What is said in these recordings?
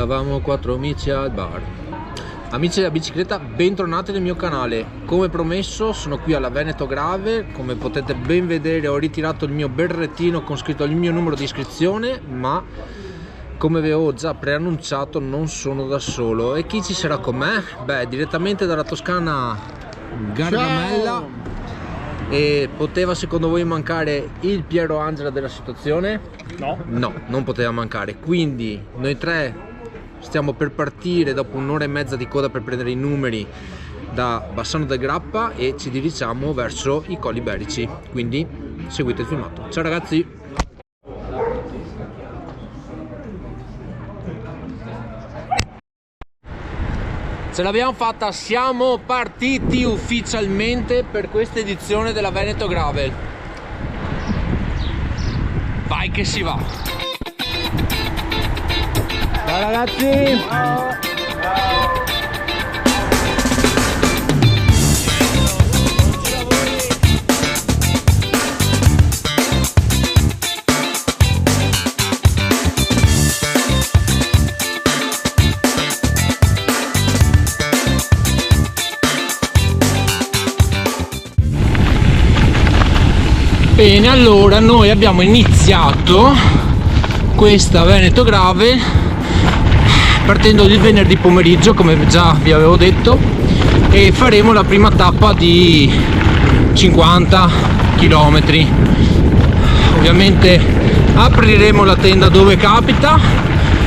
Eravamo 4 amici al bar. Amici della bicicletta, bentornati nel mio canale. Come promesso sono qui alla Veneto Gravel. Come potete ben vedere ho ritirato il mio berrettino con scritto il mio numero di iscrizione, ma come vi avevo già preannunciato non sono da solo. E chi ci sarà con me? Beh, direttamente dalla Toscana Gargamella. E poteva secondo voi mancare il Piero Angela della situazione? No. No, non poteva mancare. Quindi noi tre stiamo per partire dopo un'ora e mezza di coda per prendere i numeri da Bassano del Grappa e ci dirigiamo verso i Colli Iberici. Quindi seguite il filmato. Ciao ragazzi! Ce l'abbiamo fatta, siamo partiti ufficialmente per questa edizione della Veneto Gravel. Vai che si va! Ciao ragazzi! Ciao. Bene, allora noi abbiamo iniziato questa Veneto Gravel partendo il venerdì pomeriggio, come già vi avevo detto, e faremo la prima tappa di 50 km. Ovviamente apriremo la tenda dove capita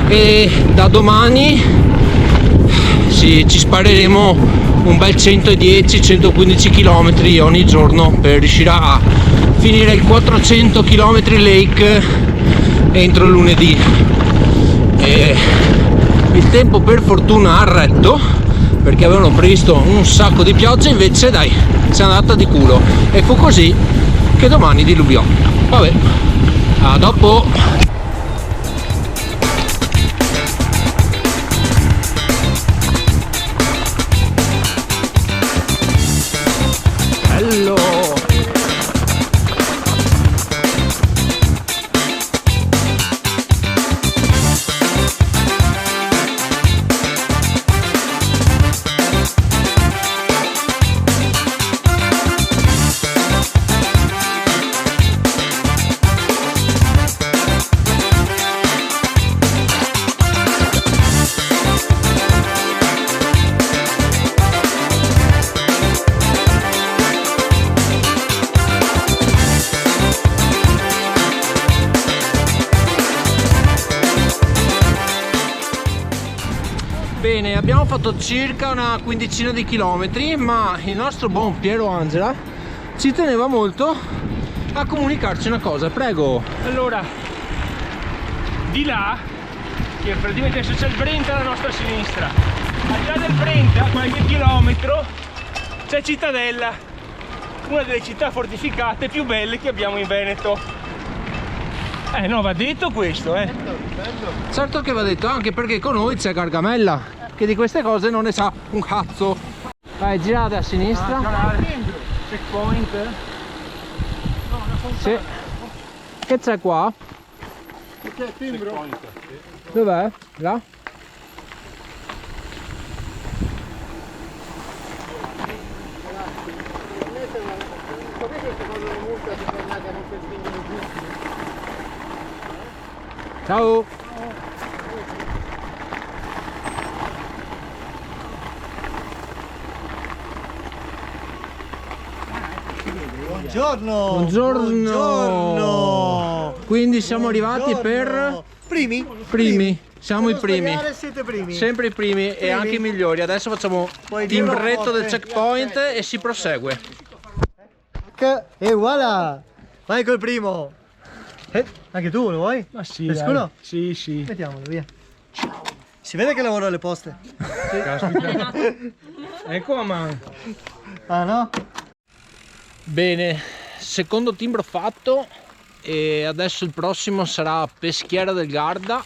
e da domani ci spareremo un bel 110-115 km ogni giorno per riuscire a finire il 400 km lake entro lunedì. E il tempo per fortuna ha retto perché avevano previsto un sacco di pioggia, invece dai, si è andata di culo e fu così che domani diluviò. Vabbè, a dopo. Bene, abbiamo fatto circa una quindicina di chilometri, ma il nostro buon Piero Angela ci teneva molto a comunicarci una cosa, prego. Allora, di là, che praticamente adesso c'è il Brenta alla nostra sinistra, al di là del Brenta, a qualche chilometro, c'è Cittadella, una delle città fortificate più belle che abbiamo in Veneto. No, va detto questo, Certo che va detto, anche perché con noi c'è Gargamella, che di queste cose non ne sa un cazzo. Vai, girate a sinistra. Checkpoint. No, sì. Che c'è qua? C'è timbro. Dov'è? Là? Ciao! Buongiorno! Buongiorno! Quindi siamo arrivati per... Primi? Siamo i primi. Siete primi. Sempre i primi e anche i migliori. Adesso facciamo timbretto del checkpoint e si prosegue. E voilà! Vai col primo! Anche tu lo vuoi? Ma sì, Nessuno? Sì, sì. Mettiamolo via. Si vede che lavoro alle poste. Caspita. Ecco la mano. Ah no? Bene, secondo timbro fatto e adesso il prossimo sarà Peschiera del Garda.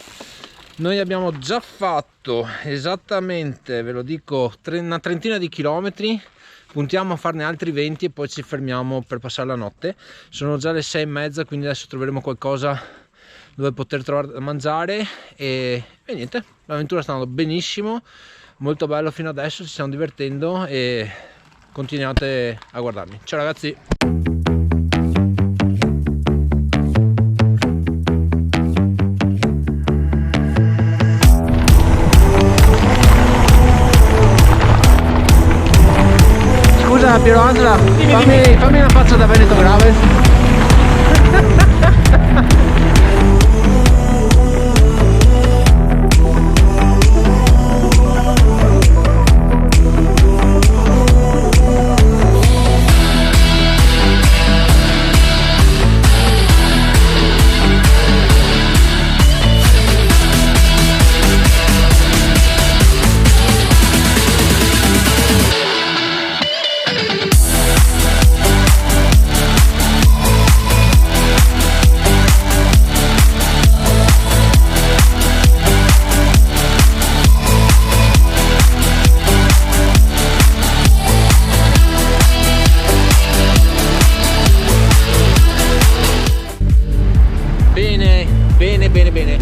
Noi abbiamo già fatto esattamente, ve lo dico, una trentina di chilometri. Puntiamo a farne altri 20 e poi ci fermiamo per passare la notte. Sono già le 6:30, quindi adesso troveremo qualcosa dove poter trovare da mangiare e niente, l'avventura sta andando benissimo, molto bello fino adesso, ci stiamo divertendo e continuate a guardarmi. Ciao ragazzi! Scusa Piero Angela, fammi una faccia da Veneto Gravel. Bene,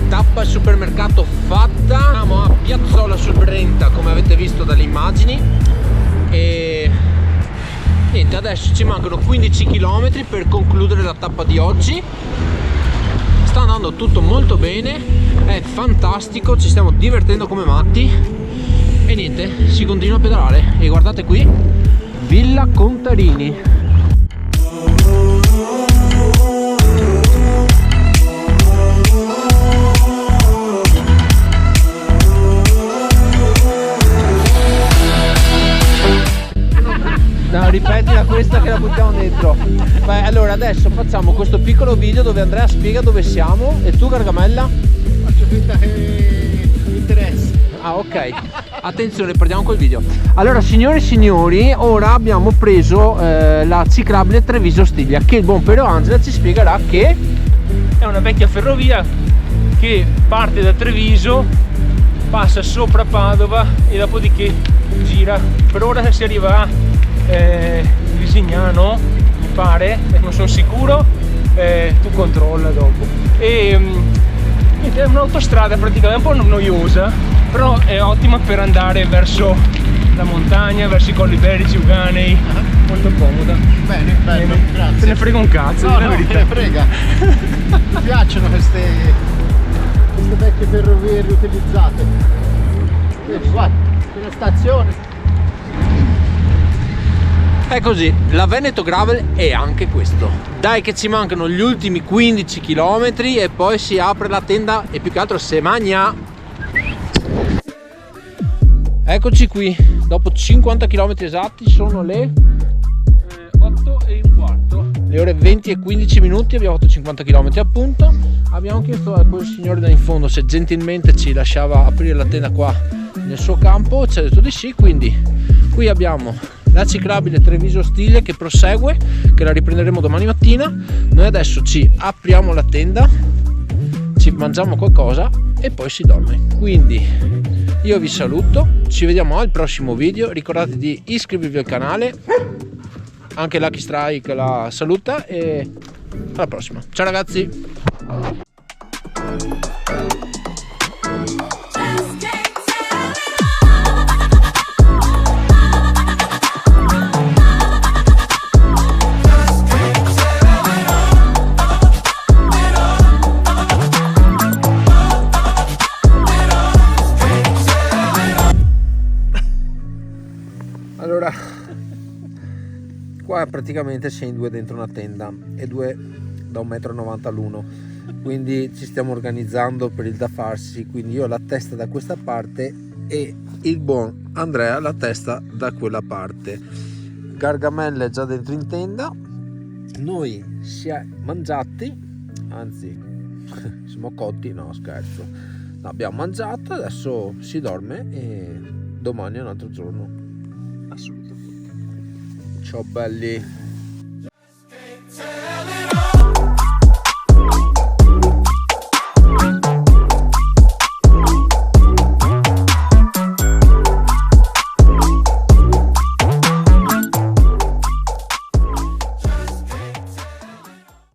tappa al supermercato fatta, siamo a Piazzola sul Brenta come avete visto dalle immagini e niente, adesso ci mancano 15 km per concludere la tappa di oggi. Sta andando tutto molto bene, è fantastico, ci stiamo divertendo come matti e niente, si continua a pedalare e guardate qui, Villa Contarini. No, ripetila questa che la buttiamo dentro. Beh, allora adesso facciamo questo piccolo video dove Andrea spiega dove siamo e tu Gargamella? Faccio finta che mi interessi. Ah, ok, attenzione, partiamo col video. Allora signore e signori, ora abbiamo preso la ciclabile Treviso Stiglia che il buon Piero Angela ci spiegherà che È una vecchia ferrovia che parte da Treviso, passa sopra Padova e dopodiché gira. Per ora si arriva a Visignano, mi pare, non sono sicuro, tu controlla dopo. E è un'autostrada praticamente un po' noiosa, però è ottima per andare verso la montagna, verso i Colli Iberici, Euganei, molto comoda. Bene, bello, grazie. Te ne frega un cazzo, No, la no, verità. te ne frega. Mi piacciono queste vecchie ferrovie riutilizzate. Vedi, guarda, c'è la stazione. è così, la Veneto Gravel è anche questo. Dai che ci mancano gli ultimi 15 km e poi si apre la tenda e più che altro se magna. Eccoci qui, dopo 50 km esatti sono le 8:15. le ore 20 e 15 minuti, abbiamo fatto 50 km appunto. Abbiamo chiesto a quel signore da in fondo se gentilmente ci lasciava aprire la tenda qua nel suo campo, ci ha detto di sì, quindi qui abbiamo la ciclabile Treviso Stiglia che prosegue, che la riprenderemo domani mattina. Noi adesso ci apriamo la tenda, ci mangiamo qualcosa e poi si dorme. Quindi io vi saluto, ci vediamo al prossimo video, ricordate di iscrivervi al canale, anche Lucky Strike la saluta e alla prossima. Ciao ragazzi! Allora, qua praticamente sei in due dentro una tenda e due da 1,90 m l'uno, quindi ci stiamo organizzando per il da farsi, quindi io ho la testa da questa parte e il buon Andrea la testa da quella parte. Gargamella è già dentro in tenda, noi si è mangiati, anzi siamo cotti, no scherzo, no, abbiamo mangiato, adesso si dorme e domani è un altro giorno. Assolutamente. Ciao belli.